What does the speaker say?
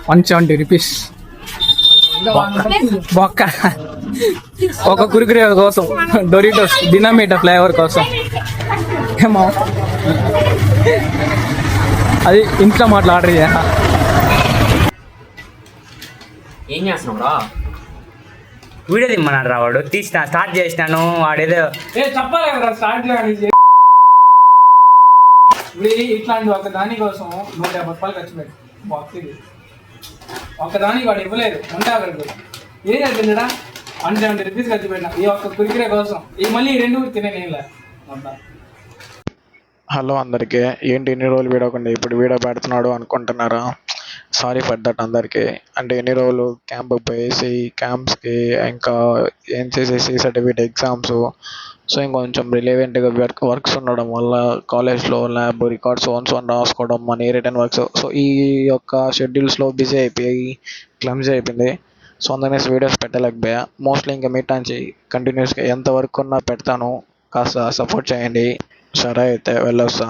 ₹170 బొక్క ఒక కురుకురే కోసం, డొరిటోస్ డినామేటా ఫ్లేవర్ కోసం. ఏమో అది ఇంట్లో మాటలు ఆర్డర్ చేయ. ఏం చేస్తున్నావు రా? వీడియో తిమ్మన్నాడు రా వాడు. తీసిన స్టార్ట్ చేసినాను వాడేదో చెప్పాలి కదా స్టార్ట్ ఇట్లాంటి ఒక దాని కోసం ₹150 ఖర్చు పెట్టు. బాక్స్ ఒక్కదానికి వాడు ఇవ్వలేదు. ఉంటాడు ఏం చేస్తుండడా ₹170 ఖర్చు పెట్టిన ఈ ఒక్క కురికిరే కోసం. ఈ మళ్ళీ ఈ 2 తినేలా. హలో అందరికీ, ఏంటి ఇన్ని రోజులు వీడకుండా ఇప్పుడు వీడియో పెడుతున్నాడు అనుకుంటున్నారా? సారీ ఫర్ దట్ అందరికీ. అంటే ఎన్ని రోజులు క్యాంప్కి పోయేసి క్యాంప్స్కి ఇంకా ఎన్సీసీ సర్టిఫికేట్ ఎగ్జామ్స్, సో ఇంకొంచెం రిలేవెంట్గా వర్క్స్ ఉండడం వల్ల కాలేజ్లో ల్యాబ్ రికార్డ్స్ వన్ రాసుకోవడం, మనీ రిటర్న్ వర్క్స్, సో ఈ యొక్క షెడ్యూల్స్లో బిజీ అయిపోయి క్లమ్జీ అయిపోయింది. సో అందుకనేసి వీడియోస్ పెట్టలేకపోయా. మోస్ట్లీ ఇంకా మీటాంచి కంటిన్యూస్గా ఎంత వర్క్ ఉన్నా పెడతాను, కాస్త సపోర్ట్ చేయండి. సరే అయితే వెళ్ళొస్తా.